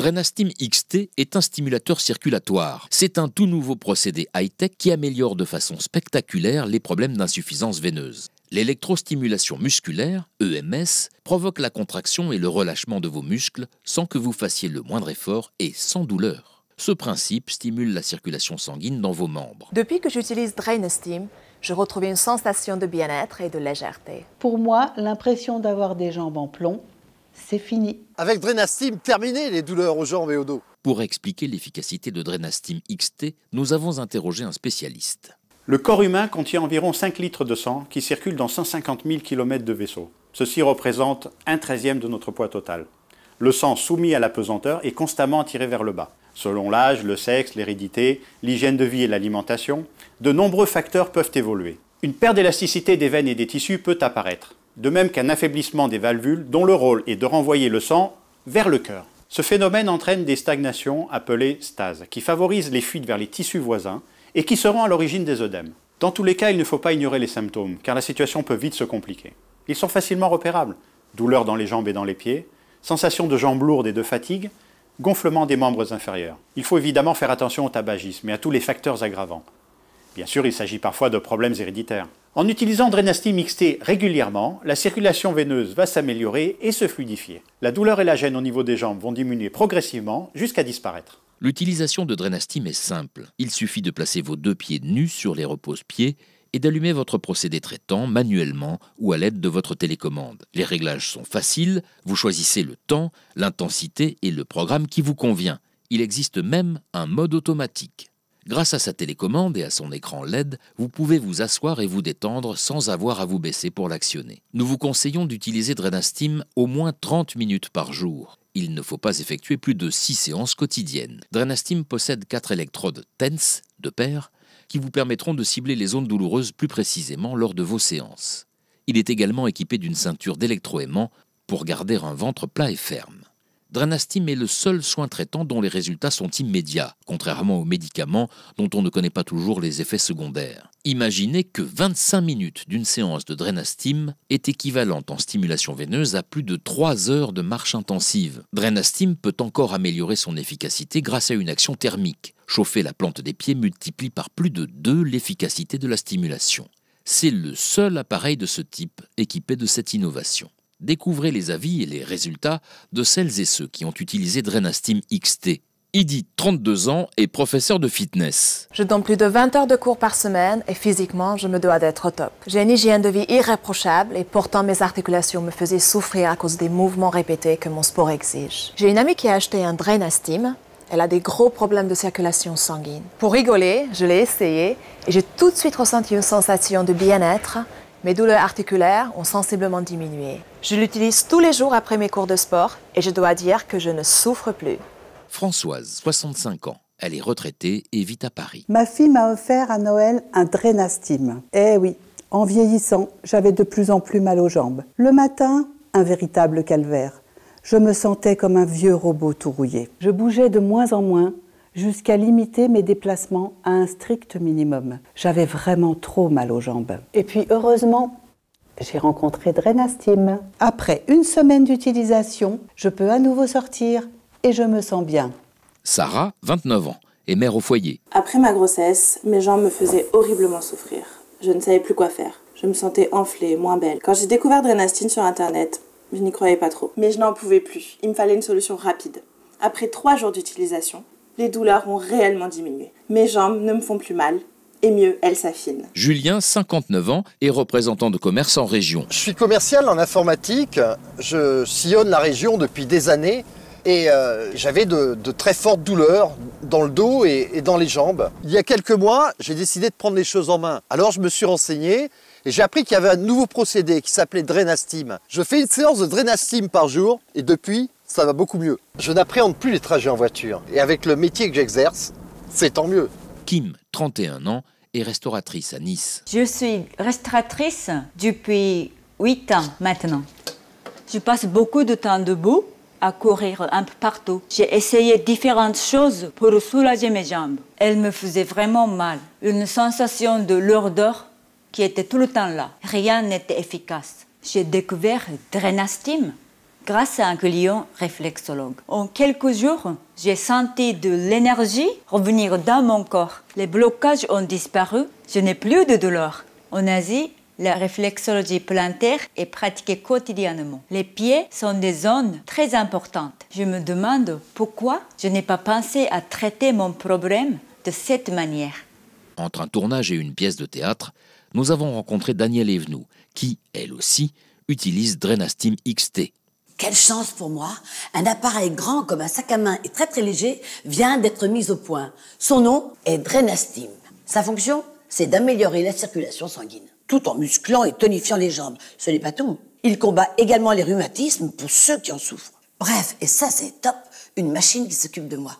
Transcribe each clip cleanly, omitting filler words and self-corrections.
Drenastim XT est un stimulateur circulatoire. C'est un tout nouveau procédé high-tech qui améliore de façon spectaculaire les problèmes d'insuffisance veineuse. L'électrostimulation musculaire, EMS, provoque la contraction et le relâchement de vos muscles sans que vous fassiez le moindre effort et sans douleur. Ce principe stimule la circulation sanguine dans vos membres. Depuis que j'utilise Drenastim, je retrouve une sensation de bien-être et de légèreté. Pour moi, l'impression d'avoir des jambes en plomb, c'est fini. Avec Drenastim, terminé les douleurs aux jambes et au dos. Pour expliquer l'efficacité de Drenastim XT, nous avons interrogé un spécialiste. Le corps humain contient environ 5 litres de sang qui circule dans 150 000 km de vaisseau. Ceci représente 1/13 de notre poids total. Le sang soumis à la pesanteur est constamment attiré vers le bas. Selon l'âge, le sexe, l'hérédité, l'hygiène de vie et l'alimentation, de nombreux facteurs peuvent évoluer. Une perte d'élasticité des veines et des tissus peut apparaître, de même qu'un affaiblissement des valvules dont le rôle est de renvoyer le sang vers le cœur. Ce phénomène entraîne des stagnations appelées stases, qui favorisent les fuites vers les tissus voisins et qui seront à l'origine des œdèmes. Dans tous les cas, il ne faut pas ignorer les symptômes, car la situation peut vite se compliquer. Ils sont facilement repérables. Douleurs dans les jambes et dans les pieds, sensation de jambes lourdes et de fatigue, gonflement des membres inférieurs. Il faut évidemment faire attention au tabagisme et à tous les facteurs aggravants. Bien sûr, il s'agit parfois de problèmes héréditaires. En utilisant Drenastim XT régulièrement, la circulation veineuse va s'améliorer et se fluidifier. La douleur et la gêne au niveau des jambes vont diminuer progressivement jusqu'à disparaître. L'utilisation de Drenastim est simple. Il suffit de placer vos 2 pieds nus sur les repose-pieds et d'allumer votre procédé traitant manuellement ou à l'aide de votre télécommande. Les réglages sont faciles, vous choisissez le temps, l'intensité et le programme qui vous convient. Il existe même un mode automatique. Grâce à sa télécommande et à son écran LED, vous pouvez vous asseoir et vous détendre sans avoir à vous baisser pour l'actionner. Nous vous conseillons d'utiliser Drenastim au moins 30 minutes par jour. Il ne faut pas effectuer plus de 6 séances quotidiennes. Drenastim possède 4 électrodes TENS de paire qui vous permettront de cibler les zones douloureuses plus précisément lors de vos séances. Il est également équipé d'une ceinture d'électroaimant pour garder un ventre plat et ferme. Drenastim est le seul soin traitant dont les résultats sont immédiats, contrairement aux médicaments dont on ne connaît pas toujours les effets secondaires. Imaginez que 25 minutes d'une séance de Drenastim est équivalente en stimulation veineuse à plus de 3 heures de marche intensive. Drenastim peut encore améliorer son efficacité grâce à une action thermique. Chauffer la plante des pieds multiplie par plus de 2 l'efficacité de la stimulation. C'est le seul appareil de ce type équipé de cette innovation. Découvrez les avis et les résultats de celles et ceux qui ont utilisé Drenastim XT. Edith, 32 ans, est professeure de fitness. Je donne plus de 20 heures de cours par semaine et physiquement, je me dois d'être au top. J'ai une hygiène de vie irréprochable et pourtant mes articulations me faisaient souffrir à cause des mouvements répétés que mon sport exige. J'ai une amie qui a acheté un Drenastim. Elle a des gros problèmes de circulation sanguine. Pour rigoler, je l'ai essayé et j'ai tout de suite ressenti une sensation de bien-être. Mes douleurs articulaires ont sensiblement diminué. Je l'utilise tous les jours après mes cours de sport et je dois dire que je ne souffre plus. Françoise, 65 ans. Elle est retraitée et vit à Paris. Ma fille m'a offert à Noël un Drenastim. Eh oui, en vieillissant, j'avais de plus en plus mal aux jambes. Le matin, un véritable calvaire. Je me sentais comme un vieux robot tout rouillé. Je bougeais de moins en moins, jusqu'à limiter mes déplacements à un strict minimum. J'avais vraiment trop mal aux jambes. Et puis heureusement, j'ai rencontré Drenastim. Après une semaine d'utilisation, je peux à nouveau sortir et je me sens bien. Sarah, 29 ans, est mère au foyer. Après ma grossesse, mes jambes me faisaient horriblement souffrir. Je ne savais plus quoi faire. Je me sentais enflée, moins belle. Quand j'ai découvert Drenastim sur Internet, je n'y croyais pas trop. Mais je n'en pouvais plus. Il me fallait une solution rapide. Après 3 jours d'utilisation, les douleurs ont réellement diminué. Mes jambes ne me font plus mal. Et mieux, elles s'affinent. Julien, 59 ans, est représentant de commerce en région. Je suis commercial en informatique. Je sillonne la région depuis des années. Et j'avais de très fortes douleurs dans le dos et dans les jambes. Il y a quelques mois, j'ai décidé de prendre les choses en main. Alors je me suis renseigné et j'ai appris qu'il y avait un nouveau procédé qui s'appelait Drenastim. Je fais une séance de Drenastim par jour et depuis, ça va beaucoup mieux. Je n'appréhende plus les trajets en voiture. Et avec le métier que j'exerce, c'est tant mieux. Kim, 31 ans, est restauratrice à Nice. Je suis restauratrice depuis 8 ans maintenant. Je passe beaucoup de temps debout à courir un peu partout. J'ai essayé différentes choses pour soulager mes jambes. Elles me faisaient vraiment mal. Une sensation de lourdeur qui était tout le temps là. Rien n'était efficace. J'ai découvert Drenastim. grâce à un client réflexologue. En quelques jours, j'ai senti de l'énergie revenir dans mon corps. Les blocages ont disparu, je n'ai plus de douleur. En Asie, la réflexologie plantaire est pratiquée quotidiennement. Les pieds sont des zones très importantes. Je me demande pourquoi je n'ai pas pensé à traiter mon problème de cette manière. Entre un tournage et une pièce de théâtre, nous avons rencontré Danielle Evenou, qui, elle aussi, utilise Drenastim XT. Quelle chance pour moi! Un appareil grand comme un sac à main et très très léger vient d'être mis au point. Son nom est Drenastim. Sa fonction, c'est d'améliorer la circulation sanguine, tout en musclant et tonifiant les jambes. Ce n'est pas tout. Il combat également les rhumatismes pour ceux qui en souffrent. Bref, et ça c'est top, une machine qui s'occupe de moi.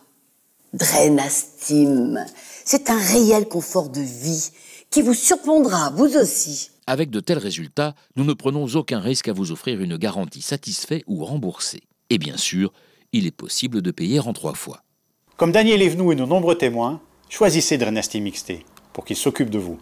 Drenastim, c'est un réel confort de vie qui vous surprendra, vous aussi. Avec de tels résultats, nous ne prenons aucun risque à vous offrir une garantie satisfait ou remboursée. Et bien sûr, il est possible de payer en 3 fois. Comme Danielle Evenou et nos nombreux témoins, choisissez Drenastim XT pour qu'il s'occupe de vous.